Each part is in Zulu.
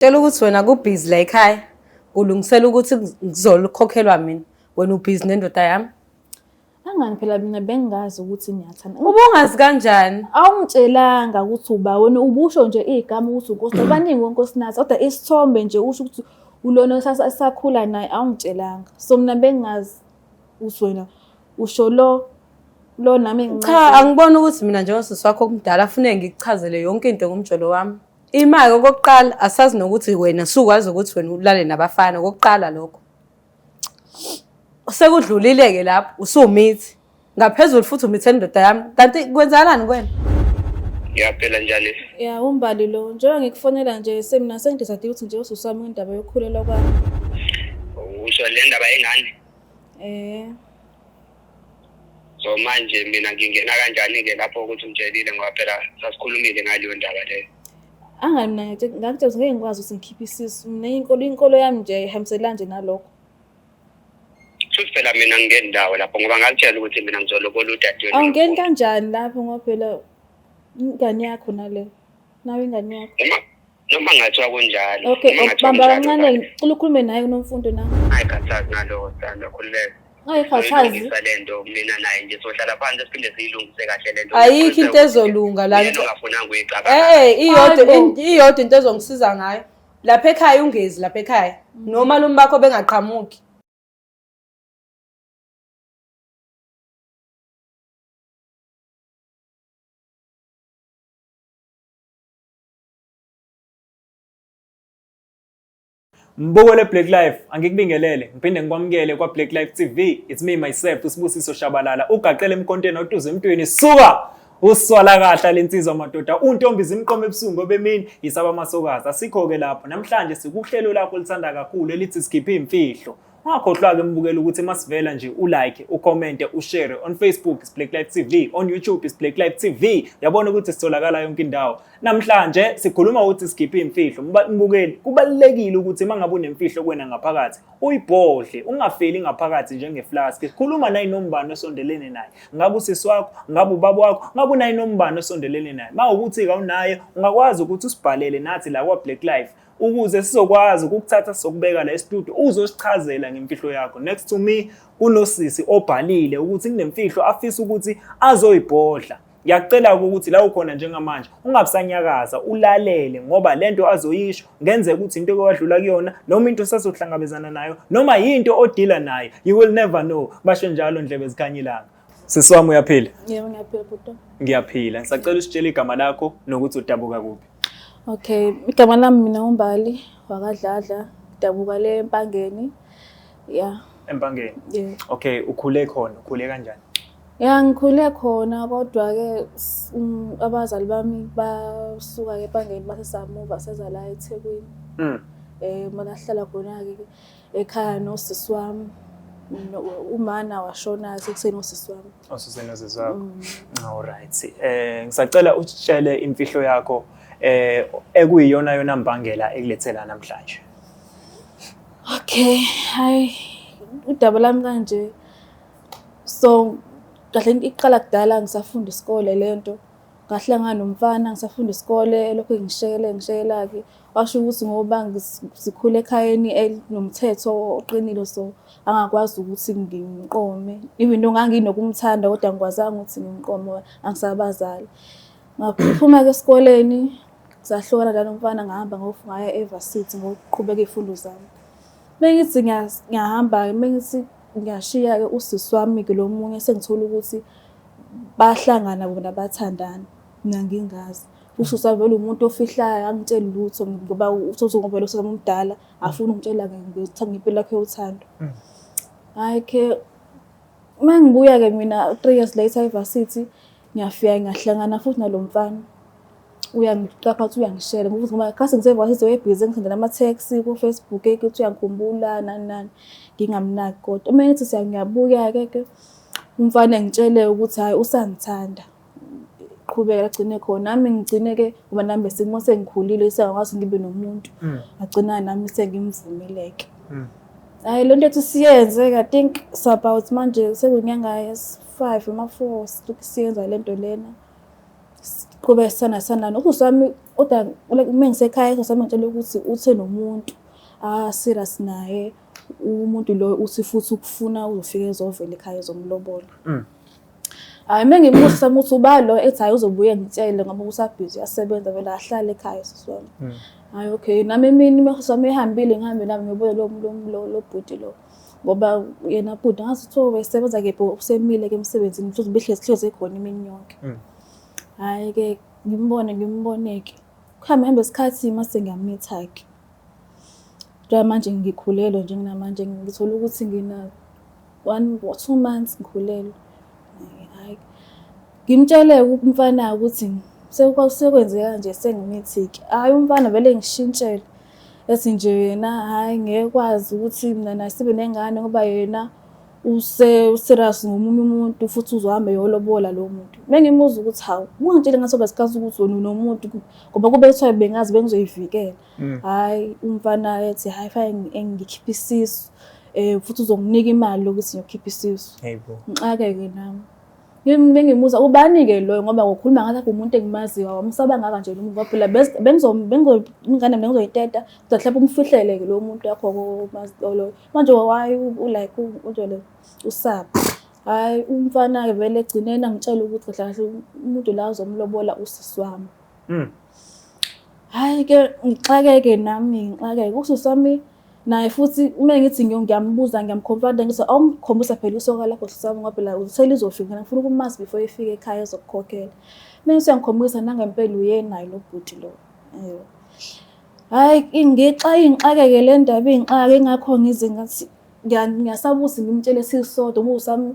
Tshela ukuthi wena kubhizi la ekhaya ulungisela ukuthi ngizolukhokhelwa mina wena ubhizi nendoda yami. Angani phela mina bengazi ukuthi niyathanda. Ubungazi kanjani? Awungitshelanga ukuthi uba wena ubusho nje igama ukuthi uNkosi. Abaningi wonkosinathi kodwa isithombe nje usho ukuthi ulona esakhula naye awungitshelanga. So mina bengazi ukuthi wena usho lo nami ngincane. Cha angibona ukuthi mina njengosisi wakho omdala afuneke ngikuchazele yonke into ngomjolo wami. Imali okokuqala asazi nokuthi wena sukwazi ukuthi wena ulale nabafana okokuqala lokho. Sekudlulile-ke lapho usumithi ngaphezulu futhi umithe indoda yami kanti kwenzakalani kuwena? Yaphela njani? Ya umbali lo njengoba ngikufonela nje semina sengidecide ukuthi nje ususami indaba yokukhulelwa kwami. Usho le ndaba engane? So manje mina ngingena kanjani-ke lapho ukuthi ngitshelile ngoba phela sasikhulumile ngaleyo ndaba leyo. Angani mina ngakutshela ukuthi ngeke ngikwazi ukuthi ngikhiphe isisu. Mina inkolo yami nje ihambisela nje nalokho. Futhi phela mina ngingena ndawo lapho ngoba ngakutshela ukuthi mina ngizolobola udadewenu. Awungeni kanjani lapho ngoba phela ingane yakho nale. Nawe ingane yakho. Noma ngathiwa kunjalo. Okay, bamba kancane ukhulume naye kunomfundo na. Ayikhathazi naloko sithanda khululeka. Ayikhathazi. Lento mina naye nje sohlala phansi siphinde siyilungise kahle lento. Ayikho into ezolunga la. Ngingafuna ukuyicabanga. Iyodwa into ezongisiza ngayo. Lapha ekhaya ungezi lapha ekhaya. Noma lo mbakho bengaqhamuki. Mbuko le Black Life angikubingelele ngiphinde ngikwamukele kwa Black Life TV. It's me myself uSibusiso Shabalala ugaqele emkonteni otuze emntweni suka uswala kahla lensizwa madoda untombi zimqome ebusungu bemini yisaba masokazi asikho ke lapho namhlanje sikuhlelo lakho lithanda kakhulu elithi sikhiphe imfihlo. Ungakhohlwa ke mbukela ukuthi masivela nje ulike, ucommente, ushare on Facebook is Black Life TV, on YouTube is Black Life TV. Yabona ukuthi sitholakala yonke indawo. Namhlanje sikhuluma ukuthi sikhiphe imfihlo. Mbukeli kubalekile ukuthi mangabe unemfihlo kwena ngaphakathi uyibhodle ungafeli ngaphakathi njengeflask. Sikhuluma naye nombani osondelene naye. Ngabe usisi wakho, ngabe ubaba wakho, ngabe unaye nombani osondelene naye. Mawukuthi awunaye ungakwazi ukuthi usibhalele nathi la kwa Black Life ukuze sizokwazi ukukuthatha sokubeka la e-studio uzosichazela ngemfihlo yakho. Next to me unosisi obhalile ukuthi kunemfihlo afisa ukuthi azoyibhodla. Ngiyacela ukuthi la ukhona njengamanje ungabusanyakaza ulalele ngoba lento azoyisho ngenzeka ukuthi into ekwadlula kuyona noma into sazohlangabezana nayo noma yinto odila nayo. You will never know. Basho njalo ndlebe zikhanyilanga. Sisi wami uyaphila? Yebo ngiyaphila bhuti. Ngiyaphila. Ngisacela usitshele igama lakho nokuthi udabuka kuphi. Okay, igama lami mina uMbali wakadladla dabuka le Empangeni. Yeah. Empangeni. Yeah. Okay, ukhule khona, ukhule kanjani? Yeah, ngikhule khona kodwa ke abazali bami basuka eMpangeni basesamuva seza la eThekwini. Mina hlala khona ke ekhaya nosisi wami. Umana washona sekuseni usisi wami. Osuseni usisi wami. All right. Ngisacela usitshele imfihlo yakho ekuyiyona yona mbangela ekulethela namhlanje. Okay, hayi udaba lami kanje. So kahle iqala kudala ngisafunda isikole lento. Ngahlangana nomfana ngisafunda isikole lokho ngishayela ke. Washo ukuthi ngoba ngisikhule ekhayeni elinomthetho oqinile so angakwazi ukuthi nginqome. Even though nganginokumthanda kodwa ngikwazanga ukuthi ngimqome angisabazali. Ngaphuma ke esikoleni sahlukana njalo umfana ngahamba ngaya eVarsity ngokuqhubeka izifundo zami. Bengithi ngiyahamba bengithi ngiyashiya ke usisi wami ke lo munye sengithola ukuthi bahlangana bona bathandana mina ngingazi. Usisi wami vele umuntu ofihlayo angitshela lutho ngoba uthothi ngoba lo usisi omdala afuna ukutshela ngithanda impilo yakhe yothando. Hayi ke mangibuya ke mina 3 years later eVarsity ngiyafika ngahlangana futhi nalomfana. Uyangicapha uthi uyangishela ngoba kasi ngisevasithi webhizi ngithandana ama-taxi ku Facebook ukuthi uyangikhumbula nani ngingamnaki kodwa uma ngithi siyangiyabuya ke umfana ngitshele ukuthi hayi usangithanda qhubeka agcine khona nami ngigcine ke ngoba nami besimo sengikhulile sengakwazi ngibe nomuntu agcina nami sengimvumileke. Hayi lento ethi siyenze I think so about manje sekunyanga yes 5 ama 4 siyenza lento lena. Qhubeka sana usisi wami kodwa uma ngisekhaya usisi wami ngitshela ukuthi uthe nomuntu serious naye umuntu lo uthi futhi ukufuna uzofika ezovela ekhaya ezomlobola. Hayi mengibuza sami ukuthi ubalo ethi hayi uzobuya ngitshele ngoba usabhizi yasebenza vele ahlala ekhaya usisi wami. Hayi okay nami emini mase wami ehambile ngihambe nami ngibuye lo bhuti lo ngoba yena bhuti ngathi utho wesebenza kephi usemile ke emsebenzini futhi behlezi ekhona imini yonke. Hayi ke ngimboneke kuhambe isikhathi mase ngiyamitha ke manje ngikhulelwe nje namanje ngithola ukuthi ngina 1 or 2 months ngikhulelwe. Hayi ngimtshele umfana ukuthi sekwenzeka nje sengimithiki hayi umfana vele ngishintshele ethi nje yena hayi ngekwazi ukuthi mina nasibe nengane ngoba yena serious ngomunye umuntu futhi uzohamba yolobola lo muntu. Mengimuza ukuthi hawu ungitshele ngasoba sikazi ukuthi wena nomuntu ngoba kube kuthiwa bengazi bengizoyivikela. Hayi umfana ethi hayi fine ngikhipha isisu futhi uzonginika imali lokuthi ngiyokhipha isisu. Hayibo. Ngixake-ke nami. Bengimuza ubani ke loyo ngoba ngokhuluma ngathi umuntu engimaziyo wamsaba ngaka nje lo muntu phela ingane mina ngizoyiteta mhlawumbe umfihlele ke lo muntu yakho lo manje why like unjalo usaba. Hayi umfana ke vele egcinena ngitshela ukuthi kahle umuntu la uzomlobola usisi wami. Hayi ke ngixake-ke nami ngixake usisi wami naye futhi uma ngithi ngiyambuza ngiyamconfront ngithi awungikhombisa phela isoka lakho sisami ngoba phela uthela izofika ngifuna ukumazi before ifike ekhaya ezokukhokhela. Mina siyangikhombisa nangempela uyena lo bhuti lo. Hayi ngixake-ke le ndaba ingixake engakho ngize ngathi ngiyasaba ukuthi ngimtshele sisodwa uma usami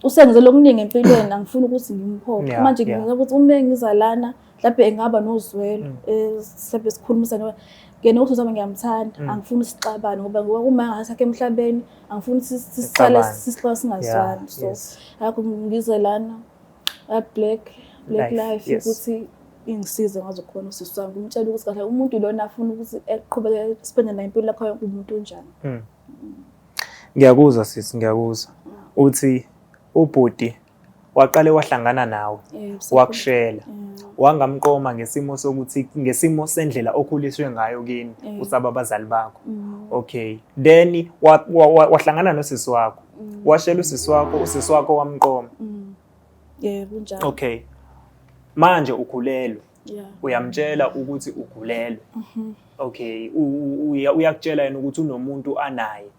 usengizele okuningi empilweni angifuni ukuthi ngimphophe. Manje ngizama ukuthi uma ngizalana mhlawumbe engaba nozwelo mhlawumbe sikhulumisana ngene ukuthi usami ngiyamthanda angifuni isixabano ngoba uma ngasakhe emhlabeni angifuni sisicala sisixoxa singazwani. So akho ngizelana black life ukuthi ingisize ngazo khona usisi wami ngimtshela ukuthi kahle umuntu lona afuna ukuthi eqhubeke spend impilo lakho yonke umuntu onjani. Ngiyakuzwa sisi ngiyakuzwa uthi ubhuti waqale wahlangana nawe wakushela wangamqoma ngesimo sendlela okhuliswe ngayo kini usaba abazali bakho. Okay then wahlangana nosisi wakho washela usisi wakho wamqoma. Kunjalo. Okay manje ukhulelwe uyamtshela ukuthi ukhulelwe. Okay uyakutshela yena ukuthi unomuntu anaye.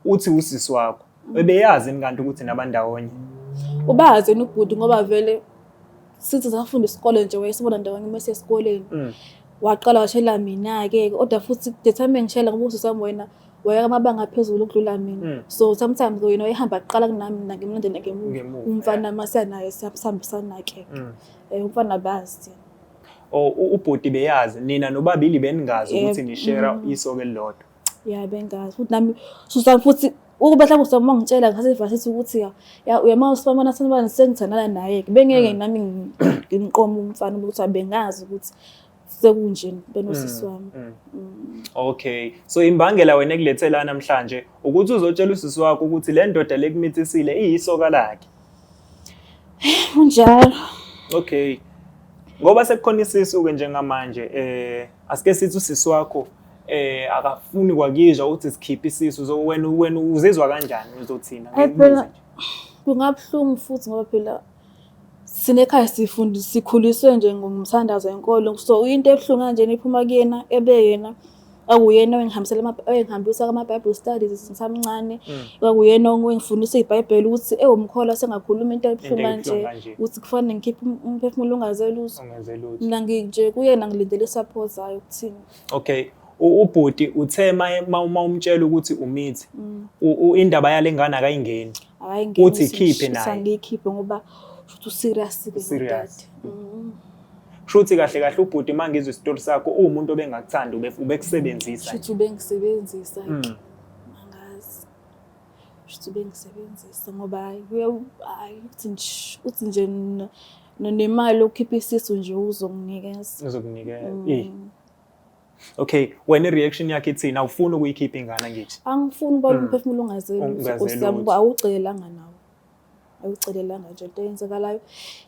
Uthi usisi wakho bebeyazi kanti ukuthi nabandawonye ubazi ubhuti ngoba vele sithi safunda isikole nje wayesibona ndawonye mase esikoleni. Waqala washela mina ke kodwa futhi determine ngishela ngoba usisi wami wena wayeka amabanga aphezulu ukudlula mina. So sometimes wena uyahamba aqala kunami ngimlandene ngemuva umfana mase naye sihambisana ke. Umfana bazi. Ubhuti beyazi nina nobabili beningazi ukuthi ni share isoke elilodwa. Bengazi futhi nami susana futhi ukuba mhlawumbe usama ngitshela ngasivasithi ukuthi uyama usifamana sanibani sengithandana naye bengeke nami ngimqoma umfana ukuthi abengazi ukuthi sekunje benosisi wami. Okay so imbangela wena ekulethelana namhlanje ukuthi uzotshela usisi wakho ukuthi le ndoda lekumithisile iyisoka lakhe. Unjalo. Okay ngoba sekukhona isisuke njengamanje asike sithi usisi wakho akafuni kwakizwa ukuthi sikhiphe isisu so wena uzizwa kanjani uzothina ngikubuza nje. Kungabhlungu futhi ngoba phela sinekhaya sikhuliswe nje ngomthandazo enkolo so into ebhlungu kanje iphuma kuyena ebeyena akuyena engihambisa ama Bible studies ngisamncane akuyena ongifundisa iBhayibheli ukuthi umkhola sengakhuluma into ebhlungu kanje ukuthi kufanele ngikhiphe umphefumulo ungazeluzo mina nje kuyena ngilindele support zayo ukuthini. Okay ubhuti uthe uma umtshela ukuthi umithi indaba yale ngane akayingeni uthi khiphe naye sangikhiphe ngoba futhi serious serious. Shuthi kahle ubhuti mangizwe isitori sakho umuntu obengakuthanda ubekusebenzisa shuthi bengisebenzisa angazi shuthi bengisebenzisa ngoba uthi nje nemali okhipha isisu nje uzokunikeza. Okay wena reaction yakhe ithina awufuni ukuyikhipha ingane ngithi angifuni ukuba umphefumulo ungazeli awucelanga nawo. ayucelelanga nje into eyenzekalayo.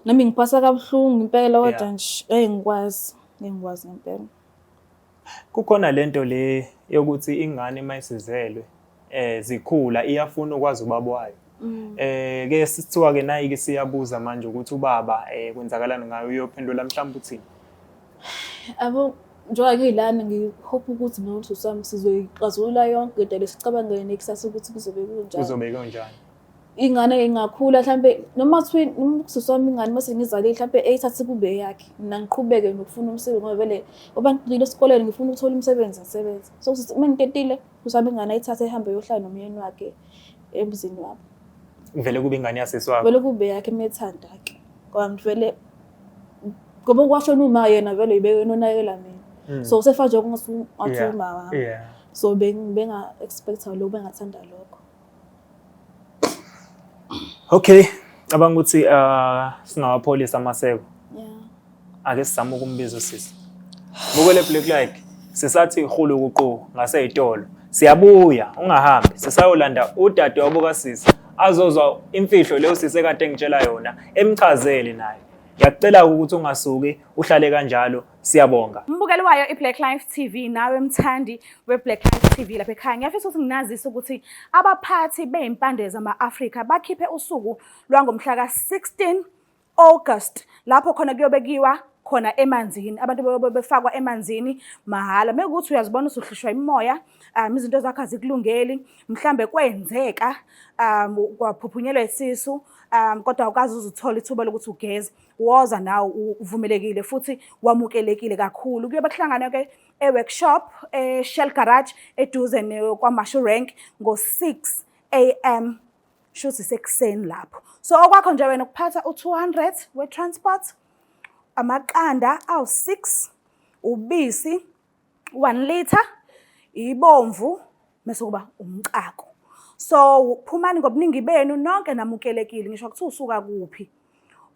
Nami ngiphasa kabuhlungu impela kodwa Yeah. nje ngikwazi ngempela. Kukhona lento le yokuthi ingane mayisizelwe zikhula iyafuna ukwazi ubaba wayo. Ke sithiwa ke nayi ke siyabuza manje ukuthi ubaba kwenzakalani ngayo uyophendula mhlawumbe uthini? Abo njengoba ngiyilana ngihope ukuthi nothi sami sizoyixazulula yonke into lesicabangele nekusasa ukuthi kuzobe kunjani. Kuzobe kanjani? Ingane ingakhula mhlambe noma kuthiwa umsiswami ingane mase ngizalile mhlambe eyithathe kube yakhe mina ngiqhubeke nokufuna umsebenzi ngoba vele ngoba ngicile esikoleni ngifuna ukuthola umsebenzi ngisebenze so uma ngitetile usami ingane ayithathe ehambe yohlala nomyeni wakhe emzini wabo Vele kube ingane yaseswakho. vele kube yakhe emethanda ke ngoba ngivele ngoba kwashona uma yena vele ibeke nonakela mina so usefa nje kungathuma wami Yeah. so benga expect lokho bengathanda lokho. Okay, cabanga ukuthi singawapholisa amaseko. Yeah. Ake sizame ukumbiza usisi. Bukele Black Like sisathi ihulu ukuqo ngaseyitolo. Siyabuya ungahambi sisayolanda udade wabuka sisi azozwa imfihlo leyo sisi kade ngitshela yona emchazele naye. Ngiyacela ukuthi ungasuki uhlale kanjalo siyabonga. Mbukeli wayo iBlack Life TV nawe mthandi weBlack Life TV lapha ekhaya ngiyafisa ukuthi nginazise ukuthi abaphathi bezimpande zama-Afrika bakhiphe usuku lwangomhla ka-16 August lapho khona kuyobekiwa khona emanzini abantu befakwa emanzini mahala mekuthi uyazibona usuhlishwa imoya izinto zakho azikulungeli mhlambe kwenzeka kwaphuphunyelwa isisu kodwa awukazi uzuthola ithuba lokuthi ugeze woza nawe uvumelekile futhi wamukelekile kakhulu kuyobe kuhlangana ke e-workshop Shell Garage eduze kwaMashu Rank ngo-6 AM shuthi sekuseni lapho so okwakho nje wena ukuphatha u200 we-transport amaqanda awu6 ubisi 1 liter ibomvu bese kuba umqako so phumani ngobuningi benu nonke namukelekile ngisho ukuthi usuka kuphi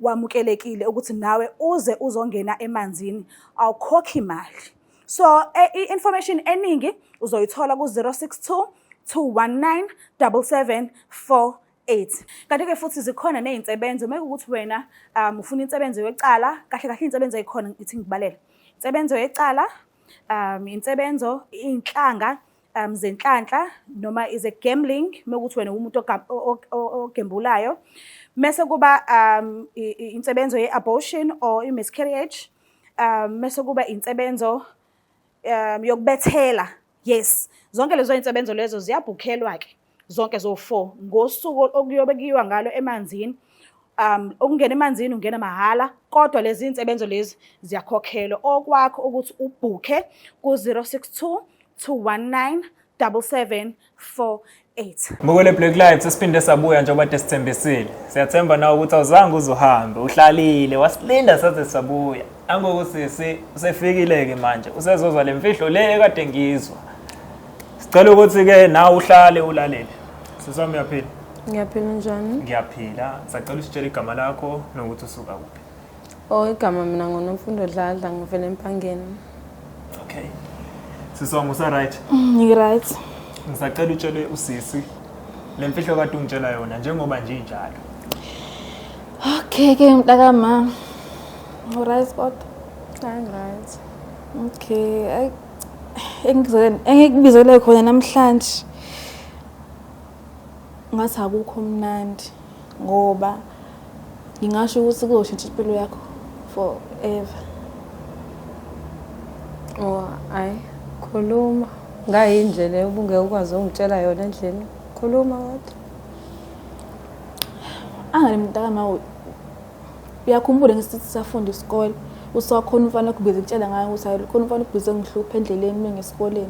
wamukelekile ukuthi nawe uze uzongena emanzini awukhokhi imali so i-information eningi uzoyithola ku-062 219 7748 kanti ke futhi zikhona nezinsebenzo mekuthi wena ufuna insebenzo yecala kahle kahle insebenzo ezikhona ngithi ngibalela insebenzo yecala insebenzo inhlanga zenhlanhla noma is a gambling mekuthi wena umuntu ogembulayo mase kuba insebenzo ye-abortion or i-miscarriage mase kuba insebenzo yokubethela yes zonke lezo insebenzo lezo ziyabhukhelwa ke zonke zo4 ngosuku okuyobekiwa ngalo emanzini ukungena emanzini ungena mahala kodwa lezi insebenzo lezi ziyakhokhelwa okwakho ukuthi ubhuke ku-062 219 7748 Mbukele Black Life sesiphinde sabuya njengoba kade sithembisile. Siyathemba nawe ukuthi awuzange uzohambe, uhlalile, wasilinda saze sabuya. Angokusisi usefikile ke manje. Usezozwa lemfihlo le ekade ngizwa. Sicela ukuthi ke nawe uhlale ulalele. Sisami uyaphila. Ngiyaphila njani? Ngiyaphila. Sacela usitshele igama lakho nokuthi usuka kuphi. Igama mina ngoNomfundo Dladla ngivela eMpangeni. Okay. Sisongo usa right. Ngi-right. Ngisacela utshele usisi lemfihlo kade ungitshela yona njengoba nje injalo. Okay ke mntakama. Alright kodwa. Right. Okay. Engikubizele khona namhlanje. Ngathi akukho mnandi ngoba ngingasho ukuthi kuzoshintsha impilo yakho forever. Ayi khuluma ngayindlela ubungeke ukwazi ungitshela yona endlini khuluma kodwa Angale mntakama uyakhumbula ngisithi safunda isikole usakhona umfana kubiza ukutshela ngayo ukuthi khona umfana kubiza ngihlupha endleleni mina ngesikole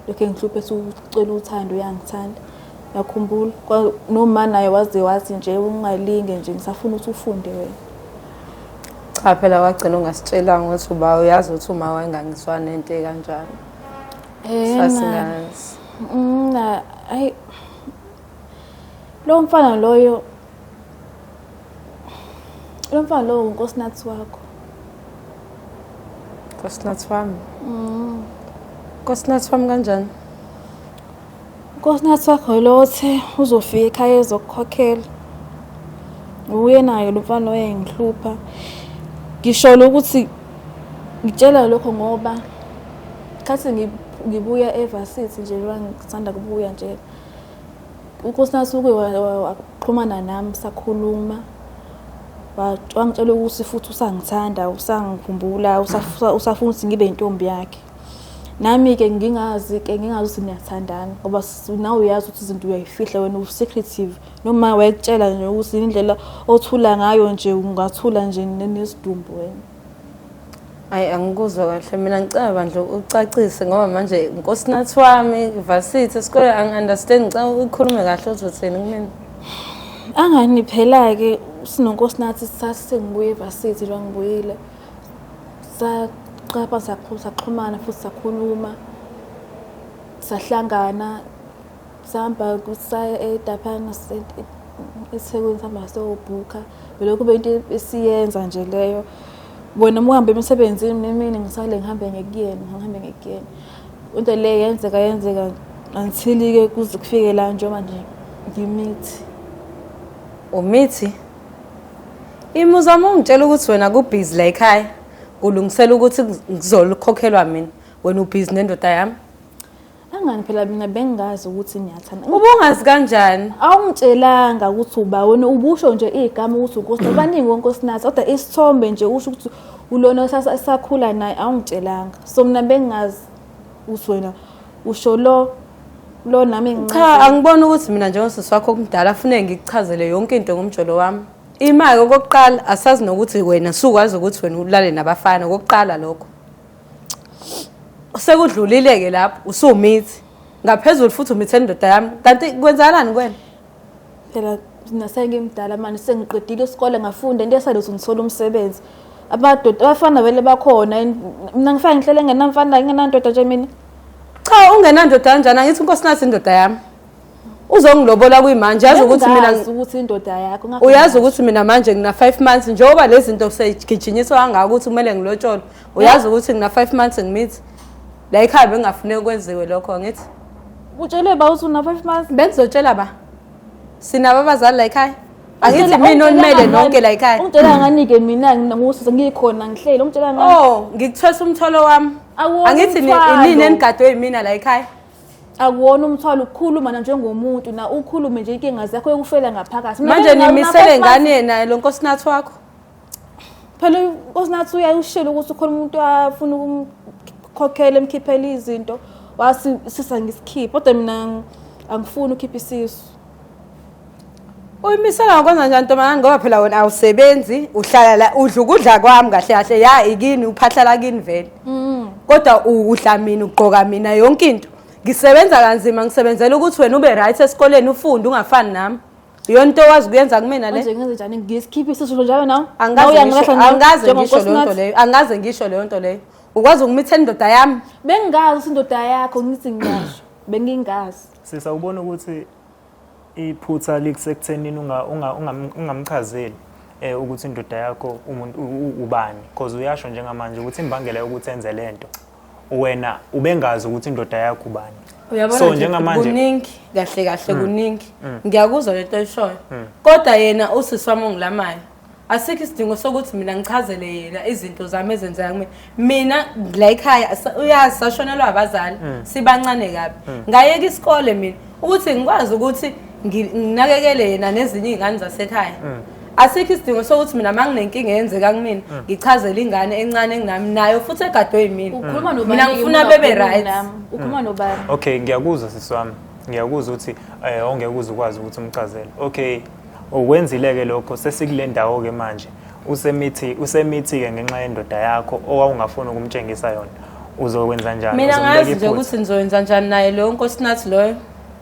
lokho ngihluphe ucela uthando uyangithanda yakhumbula noma naye wazi nje ungalinge nje ngisafuna ukuthi ufunde wena cha phela wagcina ungasitshelanga ukuthi uba uyazi ukuthi uma wangangiswa nento kanjani sasingazi ayi lo mfana loyo unkosinathi wakho nkosinathi wami nkosinathi wami kanjani unkosinathi wakho lothe uzofika ekhaya ezokukhokhela Uyenayo lo mfana oyengihlupha. Ngisho ukuthi ngitshela lokho ngoba khathi ngibuya eVarsity nje ngisanda kubuya nje. UNkosinathi uke waxhumana nami sakhuluma. Wangitshela ukuthi futhi usangithanda, usangikhumbula, usafuna ukuthi ngibe intombi yakhe. Nami ke ngingazi ukuthi niyathandana ngoba nawe uyazi ukuthi izinto uyayifihla wena u-secretive noma wayekutshela nje ukuthi indlela othula ngayo nje ungathula nje nesidumbu wena. Hayi angikuzwa kahle mina ngicela bandla ucacise ngoba manje uNkosinathi wami Varsity esikole angi-understand ngicela ukukhulume kahle uzothini kumina. Angani phela ke sinoNkosinathi sasisengibuye eVarsity nje ngibuyile. Saqapha saxhumana futhi sakhuluma. Sahlangana sihamba kusaya eDaphana eThekwini sihamba sobhuka. Belokhu kube into esiyenza nje leyo. Bona muhambe emsebenzini nemini ngisale ngihambe ngekuyena. Into le yenzeka until ke kuze kufike la nje manje ngimithi. Umithi? Imuzamo ungitshela ukuthi wena kubhizi la ekhaya. Ulungisela ukuthi ngizolukhokhelwa mina. Wena ubhizi nendoda yami. Angani phela mina bengazi ukuthi niyathanda. Ubungazi kanjani? Awungitshelanga ukuthi uba wena ubusho nje igama ukuthi uNkosinathi baningi woNkosinathi kodwa isithombe nje usho ukuthi ulona sakhula naye awungitshelanga. So mina bengazi ukuthi wena usho lo nami ngincane. Cha angibona ukuthi mina njengosisi wakho omdala afuneke ngikuchazele yonke into ngomjolo wami. Imali okokuqala asazi nokuthi wena sukwazi ukuthi wena ulale nabafana okokuqala lokho. Sekudlulileke lapho usumithi. Ngaphezulu futhi umithe indoda yami. Kanti kwenzakalani kuwena? Phela nasengimdala manje sengiqedile isikole ngafunda into esalothi ngithola umsebenzi. Abafana vele bakhona mina ngifake ngihlele ngenamfana ngenandoda nje mina. Cha ungenandoda kanjani angithi uNkosinathi indoda yami. Uzongilobola kuyimanje yazi ukuthi mina ukuthi indoda yakho uyazi ukuthi mina manje ngina 5 months njengoba lezi zinto segijinyiswa kangaka ukuthi kumele ngilotshole. Uyazi ukuthi ngina 5 months ngimithi. La ekhaya bengafuneki kwenziwe lokho ngithi. Utshele ba uthi una 5 months bengizotshela ba. Sina babazali la ekhaya. Angithi mina onimele nonke la ekhaya. Ungitshela nganike mina ngokuthi ngikhona ngihlele ungitshela ngani? Oh, ngikuthwesa umtholo wami. Angithi inini enigadwe yimina la ekhaya. Akuwona umthwalo ukukhuluma na njengomuntu na ukhulume nje inkinga zakho yokufela ngaphakathi. Manje nimisele ngane yena lo Nkosinathi wakho. Phela uNkosinathi uyayishela ukuthi ukhona umuntu afuna ukumkhokhela emkhiphela izinto wasi sisa ngisikhipha kodwa mina angifuni ukhipha isisu. Uyimisela ngokwenza njani ntombi ngoba phela wena awusebenzi uhlala la udla ukudla kwami kahle kahle ya ikini uphahlala kini vele. Kodwa udla mina ugqoka mina yonke into. Ngisebenza kanzima ngisebenzela ukuthi wena ube right esikoleni ufunde ungafani nami. Iyo nto wazi kuyenza kumina le. Manje ngenze njani ngisikhipha isisu njalo nawe? Angaze ngisho leyo nto leyo. Angaze ngisho leyo nto leyo. Ukwazi ukumitha indoda yami? Bengazi indoda yakho ngithi ngisho. Bengingazi. Sisawubona ukuthi iphutha likusekutheni ungamchazeli ukuthi indoda yakho umuntu ubani because uyasho njengamanje ukuthi imbangela yokuthi enze lento wena ubengazi ukuthi indoda yakho ubani. So njengamanje kuningi kahle kuningi. Ngiyakuzwa lento eshoyo. Kodwa yena usisi wami ongilamayo. Asikho isidingo sokuthi mina ngichazele yena izinto zami ezenzeka kumina. Mina la ekhaya uyazi sashonelwa abazali sibancane kabi. Ngayeka isikole mina ukuthi ngikwazi ukuthi nginakekele yena nezinye izingane zasekhaya. Asikho isidingo sokuthi mina manginenkinga eyenzeka kumina ngichazele ingane encane enginami nayo futhi egadwe yimina. Ukhuluma nobani? Mina ngifuna bebe right. Ukhuluma nobani? Okay ngiyakuzwa sisi wami. Ngiyakuzwa ukuthi ongeke ukwazi ukuthi umchazele. Okay ukwenzileke lokho sesikule ndawo ke manje usemithi ke ngenxa yendoda yakho owawungafuna ukumtshengisa yona uzokwenza njani? Mina ngazi nje ukuthi nizokwenza njani naye lo Nkosinathi loyo.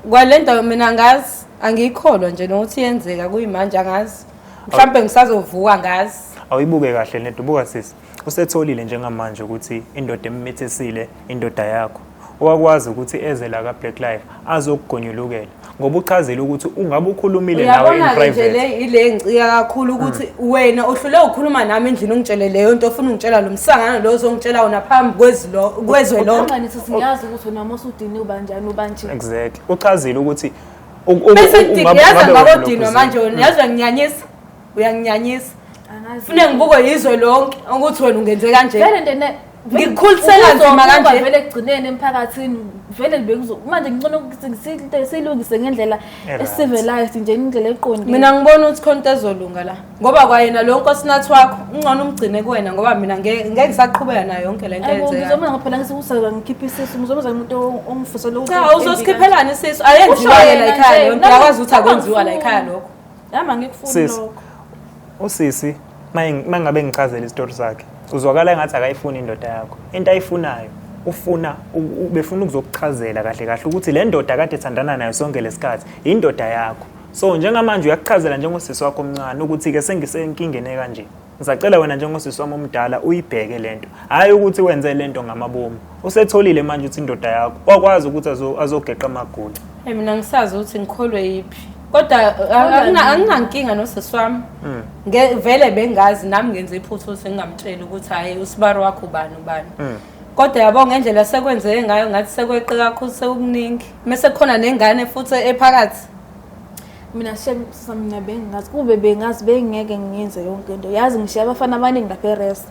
Kwalento mina ngazi angikholwa nje nokuthi yenzeka kuyimanje angazi. Mhlawumbe ngisazovuka ngazi. Awuyibuke kahle lento buka sisi. Usetholile njengamanje ukuthi indoda emithesile indoda yakho. Owakwazi ukuthi eze la ka Black Life azokugonyulukela. Ngoba uchazile ukuthi ungabe ukhulumile nawe in private. Uyabona nje ile ngicika kakhulu ukuthi wena uhlule ukukhuluma nami endlini ungitshele leyo nto ofuna ungitshela lo msangano lo ozongitshela wona phambi kwezwe lo. Manje siyazi ukuthi wena mosudini ubanjani ubanje. Exactly. Uchazile ukuthi bese ngiyaza ngakodini manje yazi nginyanyisa. uyanginyanyisa. Angazi. Fune ngibukwe yizwe lonke ukuthi wena ungenze kanje. Vele ndene Ngikukhulisela nzima kanje. Vele ekugcineni emphakathini vele manje ngicela ukuthi silungise ngendlela civilized nje indlela eqondile. Mina ngibona ukuthi khonto ezolunga la. Ngoba kwayena lo nkosinathi wakho ungcono umgcine kuwena ngoba mina ngeke ngisaqhubeka nayo yonke lento eyenzeka. Ngizoma ngaphela ngisibusa ngikhipha isisu ngizoma umuntu ongifusela ukuthi. Cha uzosikhiphela isisu ayenziwa la ekhaya lonto yakwazi ukuthi akwenziwa la ekhaya lokho. Yama ngikufuna lokho. Usisi mangabe ngichazela isitori sakhe. Uzwakala engathi akayifuni indoda yakho. Into ayifunayo ubefuna ukuzokuchazela kahle kahle ukuthi le ndoda kade ethandana nayo sonke lesikhathi indoda yakho. So njengamanje uyakuchazela njengosisi wakho omncane ukuthi ke sengisenkingene kanje. Ngisacela wena njengosisi wami omdala uyibheke lento. Hayi ukuthi wenze lento ngamabomu. Usetholile manje ukuthi indoda yakho wakwazi ukuthi azogeqa amagulu. Mina ngisazi ukuthi ngikholwe yipi. Kodwa anginankinga nosisi wami. Vele bengazi nami ngenze iphutha ukuthi ngingamtshela ukuthi hayi usibaro wakho ubani. Kodwa yabo ngendlela sekwenzeke ngayo ngathi sekweqe kakhulu sekuningi. Mase khona nengane futhi ephakathi. Mina mina bengazi kube bengazi bengeke ngiyenze yonke into. Yazi ngishiya abafana abaningi lapha eRest.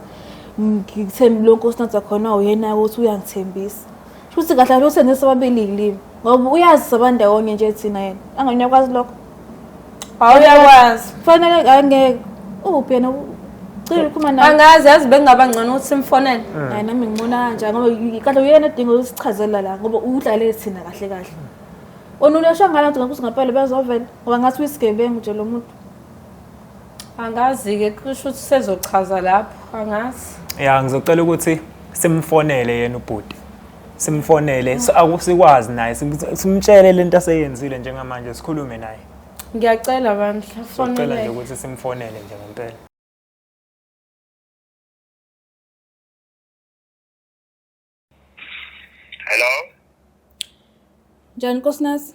Ngithemba lonke osinathi khona uyena ukuthi uyangithembisa. Futhi kahle lo senze ababili ilimi. Ngoba uyazi sabandawonye nje thina yena. Anganyakwazi lokho. Awuyakwazi. Kufanele angeke uphi yena ucela ukukhuluma naye. Angazi yazi bengaba ngcono ukuthi simfonele. Hayi nami ngibona kanje ngoba kahle uyena edinga ukusichazela la ngoba udlale thina kahle kahle. Onulesha ngala ukuthi ngakusingaphela bezovela ngoba ngathi uyisigebengu nje lo muntu. Angazi ke kusho ukuthi sezochaza lapho angazi. Ya ngizocela ukuthi simfonele yena ubhuti. Simfonele akusikwazi naye simtshele lento aseyenzile njengamanje sikhulume naye. Ngiyacela bandla fonele. Ngicela nje ukuthi simfonele nje ngempela. Hello. Njani nkosinazi?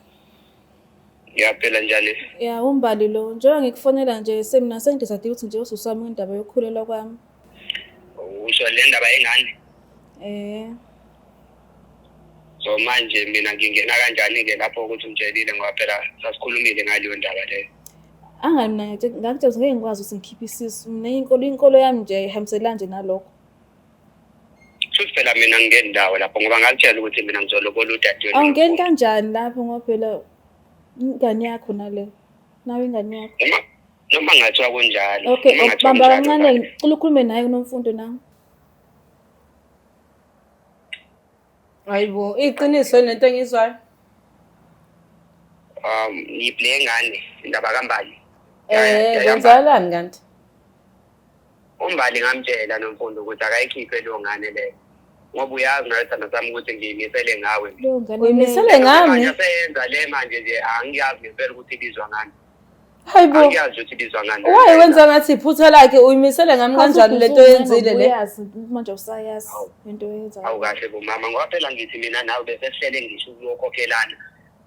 Ngiyaphila njani? Ya umbali lo njengoba ngikufonela nje semina sengidecidile ukuthi nje ususami indaba yokukhulelwa kwami. Usho le ndaba engane? So manje mina ngingena kanjani ke lapho ukuthi umtshelile ngoba phela sasikhulumile ngaleyo ndaba leyo. Angani mina ngakutshela ngeke ngikwazi ukuthi ngikhiphe isisu. Mina inkolo yami nje ihambisela nje nalokho. Futhi phela mina ngingena ndawo lapho ngoba ngakutshela ukuthi mina ngizolobola udadewenu. Awungeni kanjani lapho ngoba phela ingane yakho nale. Nawe ingane yakho. Noma ngathiwa kunjalo. Okay, bamba kancane ngicela ukhulume naye kunomfundo nawe. Hayibo iqiniso lento engizwayo. Ngiplay ngane indaba kaMbali. Kwenzalani kanti? uMbali ngamtshela nomfundo ukuthi akayikhiphe leyo ngane leyo ngoba uyazi nawe sami ukuthi ngiyimisele ngawe uyimisele ngami ngiyaseyenza le manje nje angiyazi ngempela ukuthi ibizwa ngani hayibo angiyazi ukuthi ibizwa ngani wayi wenza ngathi iphutha lakhe uyimisele ngami kanjani lento yenzile le uyazi manje usayazi into eyenzayo awukahle bomama ngoba phela ngithi mina nawe bese sihlele ngisho ukuyokhokhelana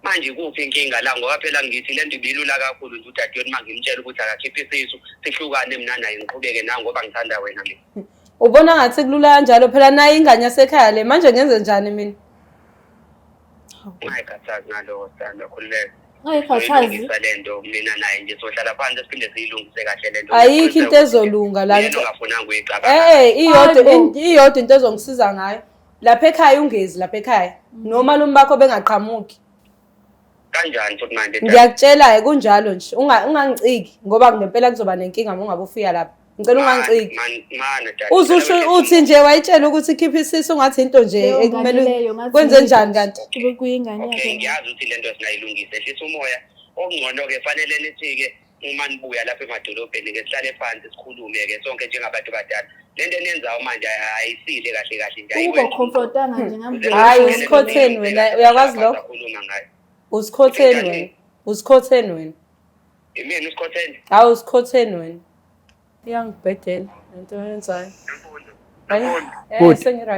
manje kuphi inkinga la ngoba phela ngithi lento ibilula kakhulu nje udadewenu mangimtshela ukuthi akakhiphe isisu sihlukane mina naye ngiqhubeke nawe ngoba ngithanda wena mina ubona ngathi kulula kanjalo phela naye ingane yasekhaya le manje ngenze njani mina ngayikhathazi ngaloko sithanda khululeka ngayikhathazi lento mina naye nje sohlala phansi siphinde siyilungise kahle lento ayikho into ezolunga la nto ongafuna ukuyicabanga iyodwa into ezongisiza ngayo lapha ekhaya ungezi lapha ekhaya noma lumbakho bengaqhamuki kanjani futhi manje ngiyakutshela kunjalo nje ungangiciki ngoba ngempela kuzoba nenkinga uma ungabe ufika lapha ngicela ungangiciki uzusho uthi nje wayitshela ukuthi ikhiphe isisu ungathi into nje ekumele kwenze njani kanti kube kuyingane yakho okay ngiyazi ukuthi lento sinayilungise ehlisa umoya okungcono ke fanele nithi ke uma nibuya lapha emadolobheni ke sihlale phansi sikhulume ke sonke njengabantu badala lento enenzayo manje ayisile kahle kahle nje ayiwe comfortanga nje ngambe hayi usikhotheni wena uyakwazi lokho ukukhuluma ngayo usikhotheni wena usikhotheni wena imini usikhotheni hawu usikhotheni wena iyangibhedela lento yenzayo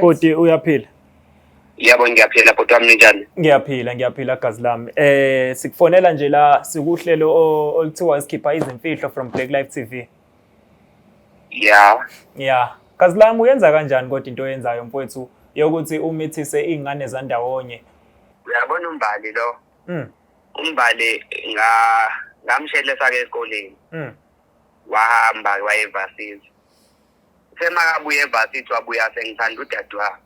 Bhuti uyaphila yebo ngiyaphila bhuti wami njani ngiyaphila gazi lami sikufonela nje la sikuhlelo oluthiwa sikhipha izimfihlo from Black Life TV yeah gazi lami uyenza kanjani kodwa into oyenzayo mfowethu yokuthi umithise izingane zandawonye uyabona uMbali lo uMbali ngamshele sake esikoleni wahamba waye varsity. Semakabuye evarsity wabuya sengithanda udadewabo.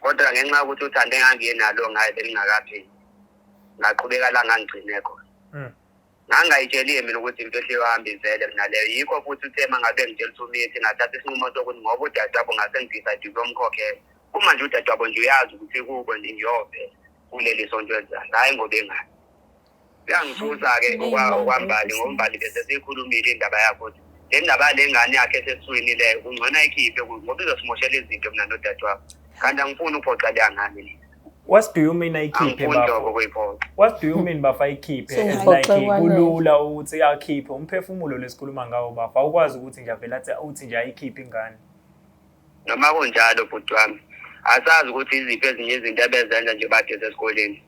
Kodwa ngenxa yokuthi uthande ngangenalo ngaye belingakapheli. Ngaqhubeka la ngangigcine khona. Ngangayitsheliye mina ukuthi imfihlo ihambe ivele mina leyo. Yikho futhi uthema ngabe ngitshela uMithi ngathatha isinqumo sokuthi ngoba udadewabo ngase ngidecide ukumkhokhela. Uma nje udadewabo nje uyazi ukuthi kubo ngiyovela kuleli sonto ezayo. Hayi ngoba engani. Uyangithusa-ke okwambali ngombali bese sikhulumile indaba yakho ukuthi le ndaba lengane yakhe eseswini leyo kungcona ikhiphe ngoba izosimoshela izinto mina nodadewabo. Kanti angifuni uphoxa le ngane le. What do you mean ayikhiphe bafo? What do you mean bafa ayikhiphe? Like kulula ukuthi akhiphe umphefumulo lesikhuluma ngawo bafa. Awukwazi ukuthi ngiyavela athi uthi nje ayikhiphe ingane. Noma kunjalo bhuti wami. Asazi ukuthi iziphi ezinye izinto abezenza nje bade esikoleni.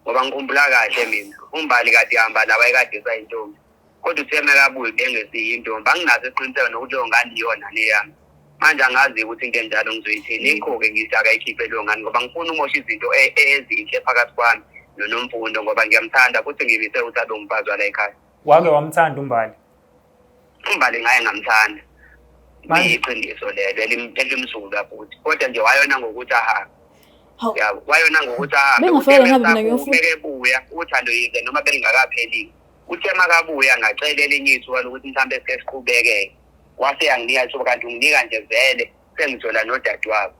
Ngoba ngikhumbula kahle mina. Umbali kade ihamba la wayekade sayintombi. Kodwa utheme kabuye bengesiyintombi. Anginazo iqiniseko nokuthi leyo ngane iyona leyami. Manje angazi ukuthi into enjalo ngizoyithini. Ingikho-ke ngithi akayikhiphe leyo ngane ngoba ngifuna umosha izinto ezinhle phakathi kwami noNomfundo ngoba ngiyamthanda futhi ngimise ukuthi abe umfazi wala ekhaya. Wake wamthanda umbali? Umbali ngaye ngamthanda. Iqiniso lelo elimsulwa futhi. Kodwa nje wayona ngokuthi ahambe. Yabo wayona ngokuthi ubuya uthando yize noma belingakapheli. Uthema kabuya ngacela elinye ithuba lokuthi mhlambe sike siqhubeke. Wase yanginika ithuba kanti unginika nje vele sengithola nodadewabo.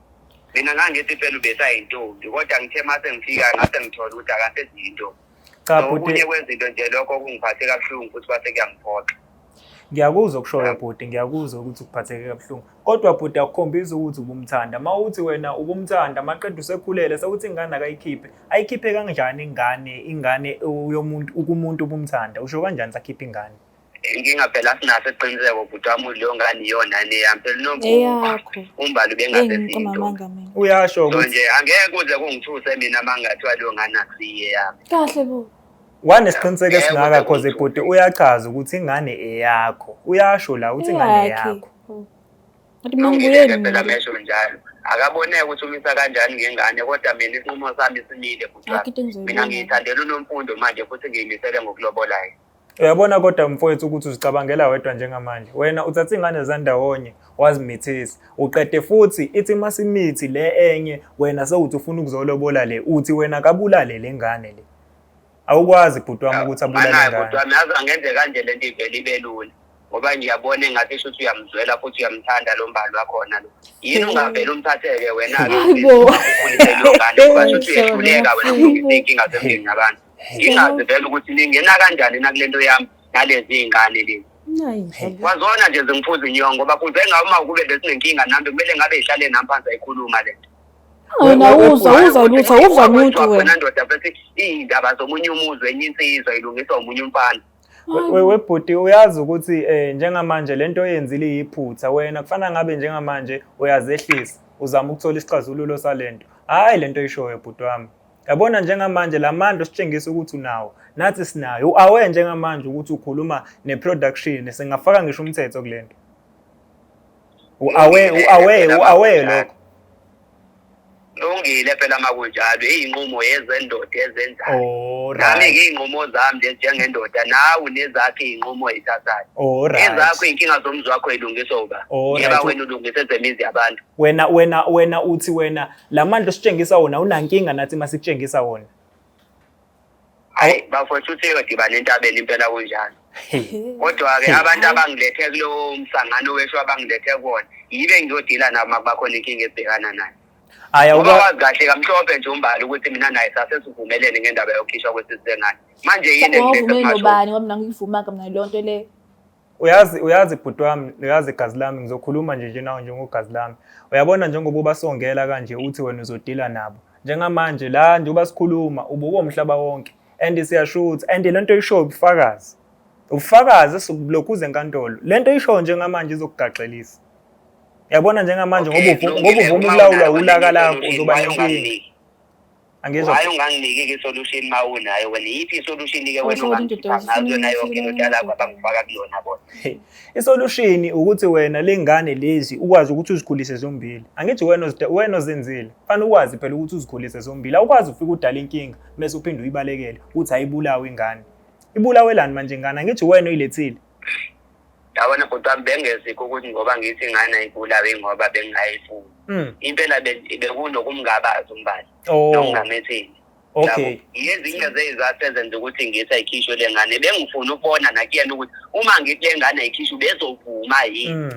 Mina ngangithi phela ubesayintombi kodwa ngithe mase ngifika ngase ngithola ukuthi akaseziyintombi. Cha bhuti kunye kwezinto nje lokho kungiphathe kabuhlungu futhi base kuyangiphoxa. Ngiyakuzwa ukushoyo bhuti, ngiyakuzwa ukuthi ukuphatheke kabuhlungu. Kodwa bhuti akukhombisa ukuthi ubumthanda. Mawuthi wena ubumthanda maqedwe usekhulele sekuthi ingane akayikhiphe. Ayikhiphe kanjani ingane yomuntu ukumuntu ubumthanda? Usho kanjani sakhipha ingane? Inkinga phela sinaso iqiniseko bhuti wami leyo ngane iyona neyami phela nomfundo. Umbali bengasesinto. Uyasho ukuthi nje angeke kuze kungithuse mina mangathiwa leyo ngane akusiye yami. Kahle bo. Wanesiqiniseko esingaka cause bhuti uyachaza ukuthi ingane eyakho. Uyasho la ukuthi ingane yakho. Athi mangibuyeni phela mesho njalo. Akaboneke ukuthi umisa kanjani ngengane kodwa mina isinqumo sami simile bhuti. Mina ngiyithandela uNomfundo manje futhi ngiyimisele ngokulobolayo. Uyabona kodwa mfowethu ukuthi uzicabangela wedwa njengamanje. Wena uthatha ingane zandawonye wazimithisa. Uqede futhi ithi masimithi le enye wena sewuthi ufuna ukuzolobola le uthi wena kabulale le ngane le. Awukwazi bhuti wami ukuthi abulale ngane. Bhuti wami yazi angenze kanje lento ivele ibelula. Ngoba ngiyabona engathi sho ukuthi uyamzwela futhi uyamthanda lo mbali wakhona lo. Yini ungavela umthatheke wena ke ukhulise lo ngane ngoba sho ukuthi uyehluleka wena inkinga zemini nabantu. Ingazi vele ukuthi ningena kanjani nakulento yami nalezi izingane lezi. Wazona nje zingiphuza inyongo ngoba kuze ngawuma kube besinenkinga nami kumele ngabe ihlale nami phansi ayikhuluma lento. Wena uza lutho uva umuntu wena ndoda bese indaba zomunye umuzi wenye insizwa ilungiswa umunye umfana. Webhuti uyazi ukuthi njengamanje lento yenzile iyiphutha wena kufana ngabe njengamanje uyazehlisa uzama ukuthola isixazululo salento. Hayi lento ishoyo bhuti wami. Yabona njengamanje lamandla sitshengisa ukuthi unawo nathi sinayo awe njengamanje ukuthi ukhuluma neproduction singafaka ngisho umthetho kulento. Awe lokho. Lungile phela makunjalo eyinqumo yezendoda ezenzayo. Nami ngiyinqumo zami njengendoda nawe nezakhe inqumo ezithathayo. Ezakho inkinga zomzi wakho ilungiswa uba. Yeba wena ulungise zemizi yabantu. Wena uthi wena lamandla sitshengisa wona unankinga nathi masikutshengisa wona. Hayi bafowethu uthe dibana entabeni impela kunjalo. Kodwa ke abantu abangilethe kulo msangano wesho abangilethe kona yibe ngiyodila nabo makubakhona inkinga ebhekana nayo. Ngoba kahle kamhlophe nje umbali ukuthi mina naye sasesivumelene ngendaba yokukhishwa kwesisengane. Manje yini engibese ngobani ngoba mina ngivuma ka mina le nto le. Uyazi bhuti wami, uyazi igazi lami ngizokhuluma nje nawe njengogazi lami. Uyabona njengoba ubasongela kanje uthi wena uzodila nabo. Njengamanje la nje ubasikhuluma ubuko umhlaba wonke and siyashuthi and lento ishow ubufakazi. Ubufakazi sokulokhuza enkantolo. Lento ishow njengamanje izokugaxelisa. Yabona njengamanje ngoba uvuma ukulawula ulaka lakho uzoba nenkinga. Angizwa. Hayi unganginiki isolution mawunayo wena yithi isolution ke wena ungayo nayo yonke into yakho abangifaka kulona bona. Isolution ukuthi wena lengane lezi ukwazi ukuthi uzikhulise zombili. Angithi wena ozenzile. Fanele ukwazi phela ukuthi uzikhulise zombili. Awukwazi ufika udala inkinga bese uphinde uyibalekele uthi ayibulawe ingane. Ibulawelani manje ingane? Angithi wena uyilethile. yabona bhuti wami bengesikho ukuthi ngoba ngithi ingane ikulawe ngoba bengayifuni impela bekunokumngabazi umbali nokungametheni. Okay. Yezinye zezizathu ezenza ukuthi ngithi ayikhishwe le ngane bengifuna ukubona nakuyena ukuthi uma ngithi le ngane ayikhishwe bezovuma yini.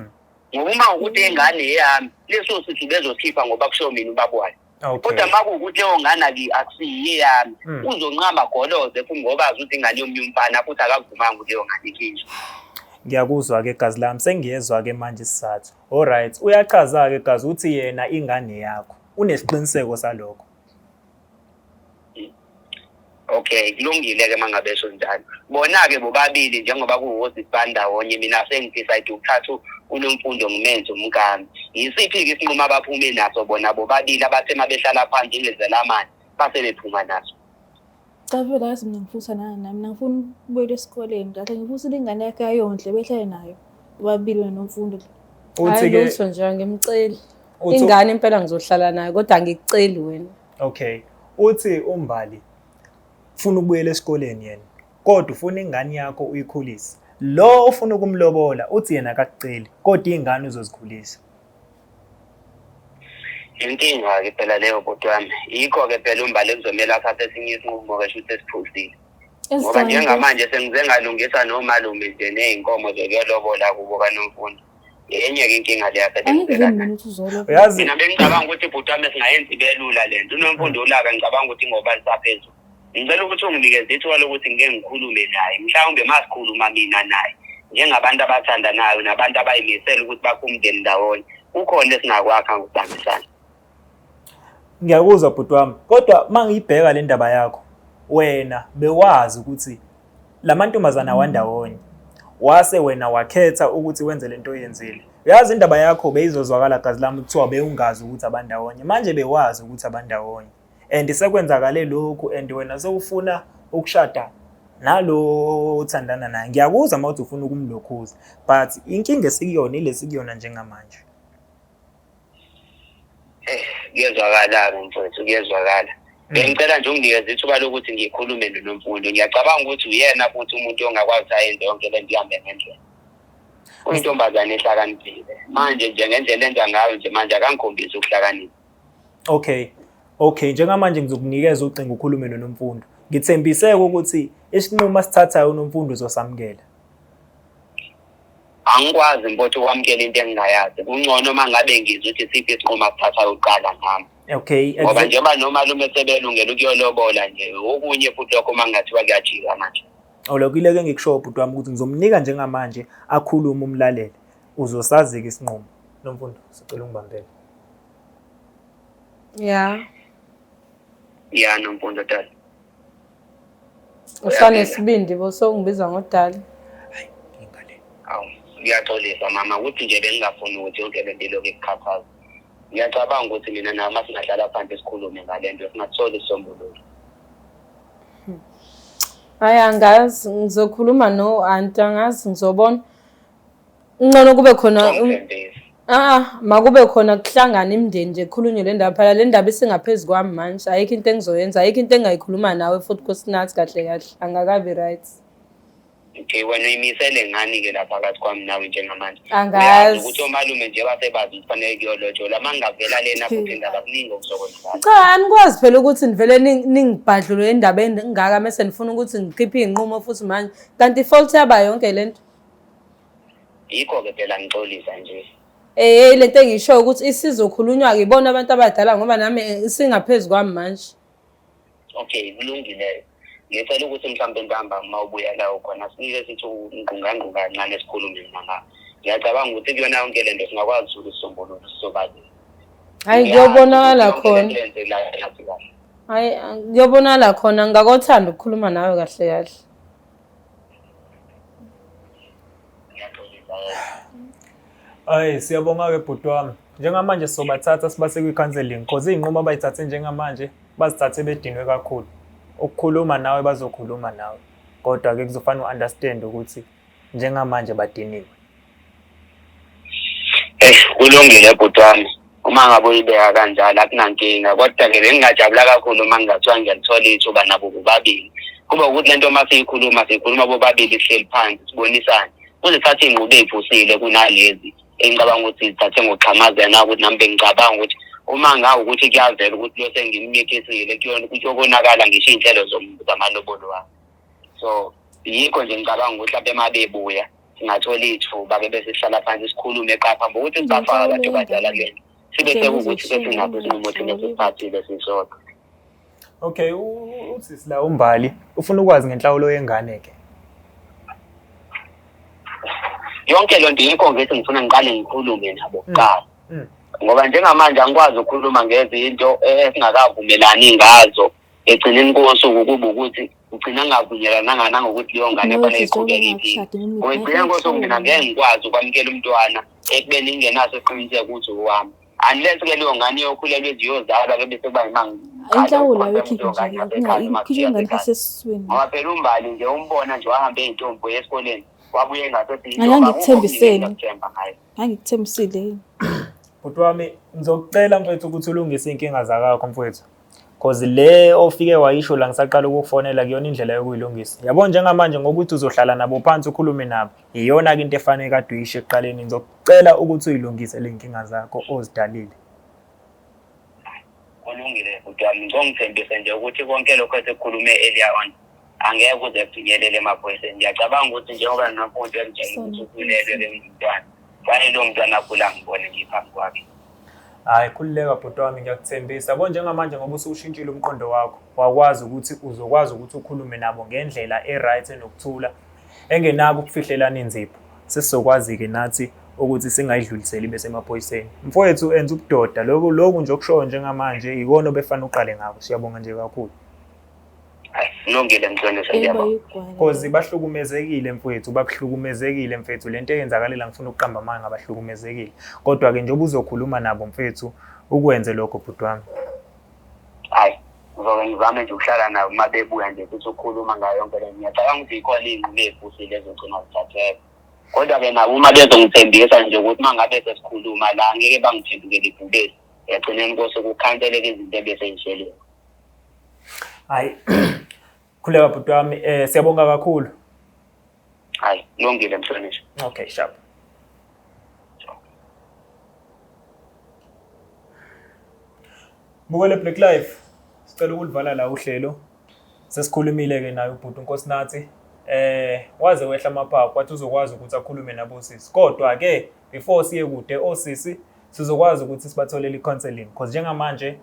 Ngoba uma ukuthi ingane eyami leso sithi bezosikhipha ngoba kusho mina ubaba wayo. Kodwa makuwukuthi leyo ngane akusiyi yami uzonqamba goloze futhi ngoba azi ukuthi ingane yomunye umfana futhi akavumanga ukuthi leyo ngane ikhishwe. Ngiyakuzwa ke gazi lami sengiyezwa ke manje isizathu. Alright, uyachaza ke gazi ukuthi yena ingane yakho unesiqiniseko salokho. Okay, kulungile ke mangabesho njalo. Bona ke bobabili njengoba kuwosibanda wonye mina sengidecide ukuthatha uNomfundo ngimenze umkami. Yisiphi ke isinqumo abaphume naso bona bobabili abathema behlala phansi ngezelamani base bephuma naso. Cha phela yazi mina ngifutha nami ngifuna ukubuyela esikoleni kahle ngifuna ingane yakhe ayondle behlale nayo bobabili noMfundo. Uthi ke lutho nje ngimcela. Ingane impela ngizohlala nayo kodwa ngikuceli wena. Okay. Uthi umbali ufuna ukubuyela esikoleni yena kodwa ufuna ingane yakho uyikhulise. Lo ufuna ukumlobola uthi yena akakuceli kodwa ingane uzozikhulisa. Inkinga ke phela leyo bhuti wami. Yikho ke phela umbali ekuzomela athathe esinye isinqumo ke shothi esiphusile. Ngoba njengamanje sengize ngalungisa nomalume nje nezinkomo zokuyolobola kubo kaNomfundo. Yenye ke inkinga leya sebenzeka. Uyazi mina bengicabanga ukuthi bhuti wami singayenza ibelula lento. uNomfundo ulaka ngicabanga ukuthi ngoba lisaphezulu. Ngicela ukuthi unginikeze ithuba lokuthi ngeke ngikhulume naye. Mhlawumbe masikhuluma mina naye njengabantu abathandanayo nabantu abayimisela ukuthi bakhe umndeni ndawonye. Kukhona esingakwakha ngokubambisana. Ngiyakuzwa bhuti wami kodwa mangiyibheka le ndaba yakho wena bewazi ukuthi lamantombazana wandawonye wase wena wakhetha ukuthi wenze lento oyenzile. Uyazi indaba yakho beyizozwakala gazi lami kuthiwa bewungazi ukuthi abandawonye manje bewazi ukuthi abandawonye and sekwenzakale lokhu and wena sewufuna ukushada nalo uthandana naye. Ngiyakuzwa mawuthi ufuna ukumlokhuza but inkinga esikuyona ilesikuyona njengamanje. Kuyezwakala mfowethu kuyezwakala. Bengicela nje unginikeze ithuba lokuthi ngikhulume noNomfundo. Ngiyacabanga ukuthi uyena futhi umuntu ongakwazi ayenze yonke lento ihambe ngendlela. Uyintombazane ehlakaniphile. Manje nje ngendlela enza ngayo nje manje akangikhombisi ukuhlakanipha. Okay, njengamanje ngizokunikeza ucingo ukhulume noNomfundo. Ngithembise ukuthi isinqumo sithathayo uNomfundo uzosamkela. Angikwazi mfowethu ukwamkela into engingayazi. Kungcono mangabe ngizwe ukuthi siphi isinqumo sithathayo uqala ngami. Okay. Ngoba njengoba nomalume sebelungela ukuyolobola nje okunye futhi lokho mangathiwa kuyajika manje. Olokile ke ngikusho bhuti wami ukuthi ngizomnika njengamanje akhulume umlalele. Uzosazi ke isinqumo. Nomfundo sicela ungibambele. Ya Nomfundo tata. Usane sibindi boso ngibiza ngodala. Hayi ingale. Awu ngiyaxolisa mama ukuthi nje bengingafuni ukuthi yonke le nto lokho ikukhathaza. Ngiyacabanga ukuthi mina nawe masingadlala phansi esikhulume ngalento singathola isombululo. Hayi angazi ngizokhuluma no-aunt angazi ngizobona. Ngcono kube khona makube khona kuhlangana imindeni nje khulunywe le ndaba phela le ndaba isingaphezulu kwami manje ayikho into engizoyenza ayikho into engayikhuluma nawe futhi kusinathi kahle angakabi right. Okay wena imisele ngani ke lapha phakathi kwami nawe njengamanje. Angazi ukuthi omalume nje basebazi kufanele kuyolojola mangavela lena futhi indaba kuningi okuzokwenzakala. Cha anikwazi phela ukuthi nivele ningibhadlule indaba engaka mase nifuna ukuthi ngikhiphe inqumo futhi manje kanti fault yaba yonke lento. Yikho ke phela ngixolisa nje. Lento engisho ukuthi isizokhulunywa ibona abantu abadala ngoba nami isingaphezulu kwami manje. Okay kulungile. Ngicela ukuthi mhlambe ntamba mawubuya la khona sinike sithi ungqungqa kancane esikhulume ngaka. Ngiyacabanga ukuthi kuyona yonke lento singakwazi ukusisombulula sizobazi. Hayi ngiyobonakala khona. Hayi ngiyobonakala khona ngakothanda ukukhuluma nawe kahle kahle. Hayi siyabonga ke bhuti wami. Njengamanje sizobathatha sibase kwi-counseling because izinqumo abayithathe njengamanje bazithathe bedinwe kakhulu. Ukukhuluma nawe bazokhuluma nawe kodwa ke kuzofana uunderstand ukuthi njengamanje badiniwe. Kulungile bhuti wami uma ngabe uyibeka kanjalo akunankinga kodwa ke bengingajabula kakhulu uma ngingathiwa ngiyalithola ithuba nabo bobabili kuba ukuthi lento masiyikhuluma bobabili sihleli phansi sibonisane uzithatha iy'nqubo ey'phusile kunalezi engicabanga ukuthi zithathe ngokuxhamazela ukuthi nami bengicabanga ukuthi uma ngawukuthi kuyavela ukuthi lo sengimyekisile kuyobonakala ngisho iy'nhlelo zamalobolo wami. So yikho nje ngicabanga ukuthi lapho emabebuya singathola ithuba-ke bese sihlala phansi sikhulume eqapha ngokuthi sisafaka abantu badala kule sibe sekuwukuthi sesinabo isinqumo thina sesiphathile sisodwa. Okay, uSisi la uMbali ufuna ukwazi ngenhlawulo yengane-ke. Yonke lento yikho ngithi ngifuna ngiqale ngikhulume nabo kuqala. Ngoba njengamanje angikwazi ukukhuluma ngezinto esingakavumelani ngazo egcineni kosuku kuba ukuthi ugcina ngavunyelana nangokuthi leyo ngane fanele iqhubeke iphile. Ngoba kosuku mina ngeke ngikwazi ukwamukela umntwana ekubeni ingenaso isiqiniseko ukuthi uwami. Unless ke leyo ngane yokhulelwe iziyozalwa-ke bese kuba imanga. Inhlawulo ayikhiphi nje ingane phasesiswini. Ngoba phela uMbali nje umbona nje wahamba ey'ntombi esikoleni wabuye ngasothi angikuthembisile. Bhuti wami ngizokucela mfethu ukuthi ulungise iy'nkinga zakakho mfethu. Cause le ofike wayisho la ngisaqala ukukufonela kuyona indlela yokuyilungisa. Yabo njengamanje ngokuthi uzohlala nabo phansi ukhulume nabo. Iyona-ke into efanele kade uyisho ekuqaleni. Ngizokucela ukuthi uyilungise le y'nkinga zakho ozidalile. Kulungile bhuti wami ngongithembise nje ukuthi konke lokho esekukhulume earlier on angeke kuze kufinyelele emaphoyiseni. Ngiyacabanga ukuthi njengoba nomfundi emtshela ukuthi ukhulelwe le mntwana fanele lo mntwana akhula ngibone ngiphambi kwakhe. Hayi khululeka bhuti wami ngiyakuthembisa. Yabo njengamanje ngoba usushintshile umqondo wakho wakwazi ukuthi uzokwazi ukuthi ukhulume nabo ngendlela e-right enokuthula engenako ukufihlelana inzipho. Sesizokwazi-ke nathi ukuthi singayidluliseli bese emaphoyiseni. Mfowethu enza ubudoda lokhu nje okushoyo njengamanje ikona obefana uqale ngako. Siyabonga nje kakhulu. Kulungile mhlonishwa ngiyabonga. Cause bahlukumezekile mfowethu bakuhlukumezekile mfethu lento eyenzakalela ngifuna ukuqamba amanga bahlukumezekile. Kodwa-ke njengoba uzokhuluma nabo mfethu ukwenze lokho bhuti wami. Hayi ngizoke ngizame nje ukuhlala nabo uma bebuya nje futhi ukukhuluma ngayo yonke le. Ngiyacabanga ukuthi ikhona iy'nqumo ey'phusile ezogcina zithatheka. Kodwa-ke nabo uma bezongithembisa nje ukuthi uma ngabe sesikhuluma la ngeke bangiphendukele ibhubesi egcineni kosuku kukhanseleke izinto ebesey'shelile. Hayi khuleka bhuti wami siyabonga kakhulu. Hayi kulungile mhlonishwa. Okay sharp. Bukele Black Life sicela ukulivala la uhlelo. Sesikhulumile-ke naye ubhuti uNkosinathi. Waze wehla amaphaphu wathi uzokwazi ukuthi akhulume nabo sisi. Kodwa-ke before siye kude osisi sizokwazi ukuthi sibatholele i-counseling because njengamanje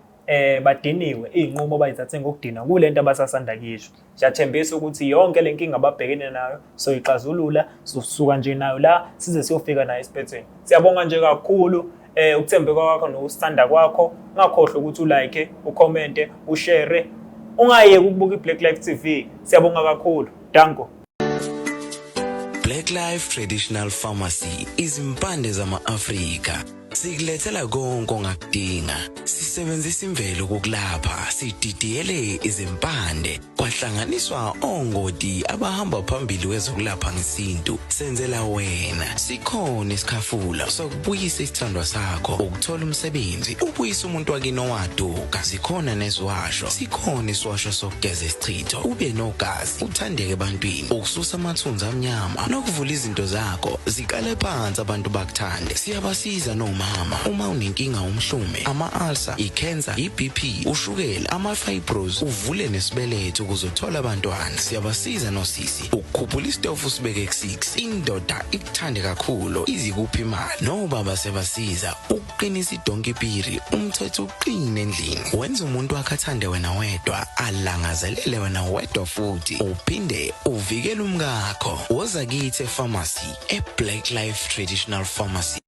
badiniwe iy'nqumo bayithathe ngokudina kulento abasasanda kuyisho. Siyathembisa ukuthi yonke le nkinga ababhekene nayo soyixazulula sosuka nje nayo la size siyofika nayo esiphethweni. Siyabonga nje kakhulu ukuthembeka kwakho nokusithanda kwakho. Ungakhohlwa ukuthi ulike, ucommente, ushare. Ungayeki ukubuka iBlack Life TV. Siyabonga kakhulu. Danko. Black Life Traditional Pharmacy izimpande zama-Afrika. Sikulethela konke ongakudinga. Sisebenzisa imvelo kokulapha, sididiyele izimpande, kwahlanganiswa ongoti abahamba phambili kwezokulapha ngesintu. Senzela wena. Sikhona isikhafula sokubuyisa isithandwa sakho, ukuthola umsebenzi, ubuyisa umuntu wakini owaduka. Sikhona neziwasho. Sikhona isiwasho sokugeza isichitho, ube nogazi, uthandeke ebantwini, ukususa amathunzi amnyama, nokuvula izinto zakho zikale phansi abantu bakuthande. Siyabasiza noma uma unenkinga umhlume, ama-ulcer, i-cancer, i-BP, ushukela, ama-fibros, uvule nesibeletho ukuzothola abantwana. Siyabasiza nosisi ukukhuphula isitofu sibeke ku-6, indoda ikuthande kakhulu izikuphi imali. Nobaba sebasiza ukuqinisa idonkipiri, umthetho uqine endlini. Wenza umuntu wakhe athande wena wedwa, alangazelele wena wedwa futhi uphinde uvikele umkakho. Woza kithi e-pharmacy, e-Black Life Traditional Pharmacy.